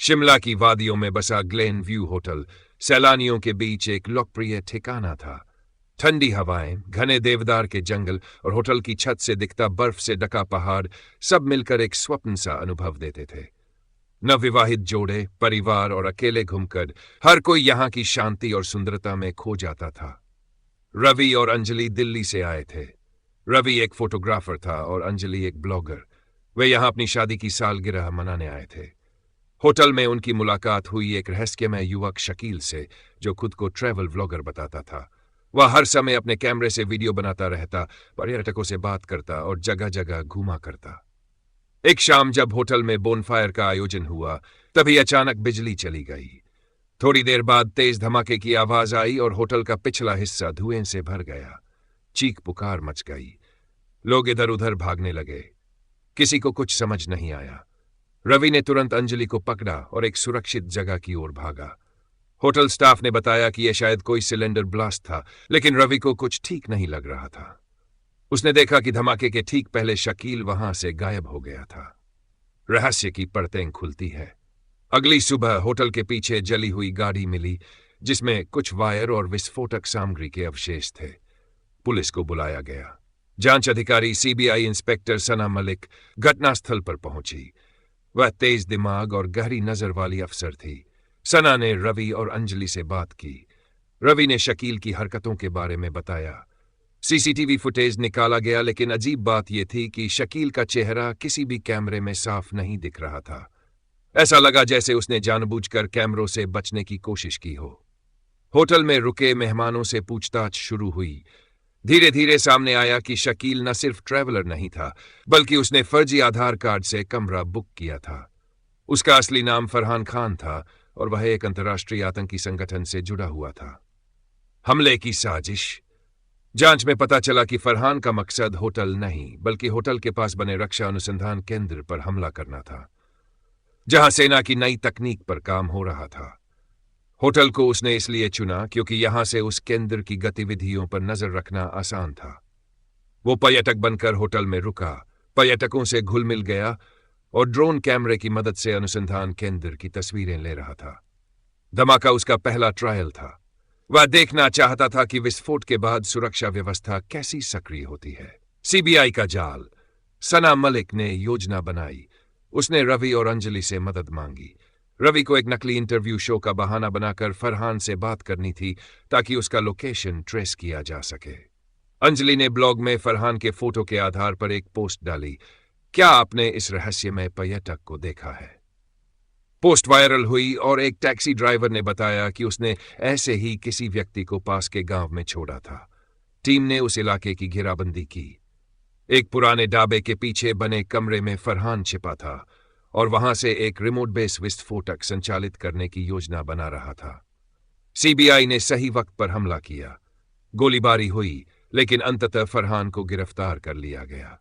शिमला की वादियों में बसा ग्लेन व्यू होटल सैलानियों के बीच एक लोकप्रिय ठिकाना था। ठंडी हवाएं, घने देवदार के जंगल और होटल की छत से दिखता बर्फ से ढका पहाड़ सब मिलकर एक स्वप्न सा अनुभव देते थे। नवविवाहित जोड़े, परिवार और अकेले घूमकर हर कोई यहाँ की शांति और सुंदरता में खो जाता था। रवि और अंजलि दिल्ली से आए थे। रवि एक फोटोग्राफर था और अंजलि एक ब्लॉगर। वे यहाँ अपनी शादी की सालगिरह मनाने आए थे। होटल में उनकी मुलाकात हुई एक रहस्यमय युवक शकील से, जो खुद को ट्रैवल व्लॉगर बताता था। वह हर समय अपने कैमरे से वीडियो बनाता रहता, पर्यटकों से बात करता और जगह जगह घूमा करता। एक शाम जब होटल में बोनफायर का आयोजन हुआ, तभी अचानक बिजली चली गई। थोड़ी देर बाद तेज धमाके की आवाज आई और होटल का पिछला हिस्सा धुएं से भर गया। चीख पुकार मच गई। लोग इधर उधर भागने लगे। किसी को कुछ समझ नहीं आया। रवि ने तुरंत अंजलि को पकड़ा और एक सुरक्षित जगह की ओर भागा। होटल स्टाफ ने बताया कि यह शायद कोई सिलेंडर ब्लास्ट था, लेकिन रवि को कुछ ठीक नहीं लग रहा था। उसने देखा कि धमाके के ठीक पहले शकील वहां से गायब हो गया था। रहस्य की परतें खुलती है। अगली सुबह होटल के पीछे जली हुई गाड़ी मिली, जिसमें कुछ वायर और विस्फोटक सामग्री के अवशेष थे। पुलिस को बुलाया गया। जांच अधिकारी सीबीआई इंस्पेक्टर सना मलिक घटनास्थल पर पहुंची। वह तेज दिमाग और गहरी नजर वाली अफसर थी। सना ने रवि और अंजलि से बात की। रवि ने शकील की हरकतों के बारे में बताया। सीसीटीवी फुटेज निकाला गया, लेकिन अजीब बात यह थी कि शकील का चेहरा किसी भी कैमरे में साफ नहीं दिख रहा था। ऐसा लगा जैसे उसने जानबूझकर कैमरों से बचने की कोशिश की हो। होटल में रुके मेहमानों से पूछताछ शुरू हुई। धीरे धीरे सामने आया कि शकील न सिर्फ ट्रैवलर नहीं था, बल्कि उसने फर्जी आधार कार्ड से कमरा बुक किया था। उसका असली नाम फरहान खान था और वह एक अंतर्राष्ट्रीय आतंकी संगठन से जुड़ा हुआ था। हमले की साजिश। जांच में पता चला कि फरहान का मकसद होटल नहीं, बल्कि होटल के पास बने रक्षा अनुसंधान केंद्र पर हमला करना था, जहां सेना की नई तकनीक पर काम हो रहा था। होटल को उसने इसलिए चुना क्योंकि यहां से उस केंद्र की गतिविधियों पर नजर रखना आसान था। वो पर्यटक बनकर होटल में रुका, पर्यटकों से घुल मिल गया और ड्रोन कैमरे की मदद से अनुसंधान केंद्र की तस्वीरें ले रहा था। धमाका उसका पहला ट्रायल था। वह देखना चाहता था कि विस्फोट के बाद सुरक्षा व्यवस्था कैसी सक्रिय होती है। सीबीआई का जाल। सना मलिक ने योजना बनाई। उसने रवि और अंजलि से मदद मांगी। रवि को एक नकली इंटरव्यू शो का बहाना बनाकर फरहान से बात करनी थी, ताकि उसका लोकेशन ट्रेस किया जा सके। अंजलि ने ब्लॉग में फरहान के फोटो के आधार पर एक पोस्ट डाली, क्या आपने इस रहस्यमय पर्यटक को देखा है? पोस्ट वायरल हुई और एक टैक्सी ड्राइवर ने बताया कि उसने ऐसे ही किसी व्यक्ति को पास के गांव में छोड़ा था। टीम ने उस इलाके की घेराबंदी की। एक पुराने ढाबे के पीछे बने कमरे में फरहान छिपा था और वहां से एक रिमोट बेस विस्फोटक संचालित करने की योजना बना रहा था। सीबीआई ने सही वक्त पर हमला किया। गोलीबारी हुई, लेकिन अंततः फरहान को गिरफ्तार कर लिया गया।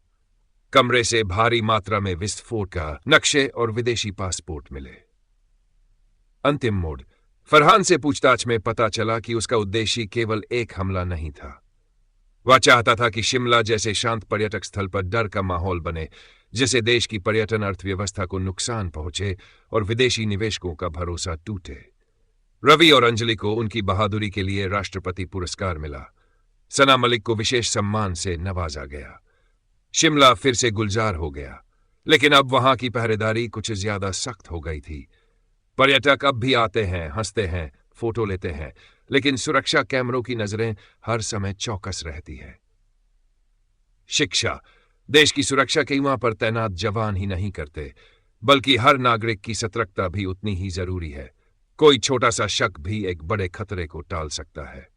कमरे से भारी मात्रा में विस्फोट का नक्शे और विदेशी पासपोर्ट मिले। अंतिम मोड़। फरहान से पूछताछ में पता चला कि उसका उद्देश्य केवल एक हमला नहीं था। वह चाहता था कि शिमला जैसे शांत पर्यटक स्थल पर डर का माहौल बने, जिससे देश की पर्यटन अर्थव्यवस्था को नुकसान पहुंचे और विदेशी निवेशकों का भरोसा टूटे। रवि और अंजलि को उनकी बहादुरी के लिए राष्ट्रपति पुरस्कार मिला। सना मलिक को विशेष सम्मान से नवाजा गया। शिमला फिर से गुलजार हो गया, लेकिन अब वहां की पहरेदारी कुछ ज्यादा सख्त हो गई थी। पर्यटक अब भी आते हैं, हंसते हैं, फोटो लेते हैं, लेकिन सुरक्षा कैमरों की नजरें हर समय चौकस रहती है। शिक्षा। देश की सुरक्षा के वहां पर तैनात जवान ही नहीं करते, बल्कि हर नागरिक की सतर्कता भी उतनी ही जरूरी है। कोई छोटा सा शक भी एक बड़े खतरे को टाल सकता है।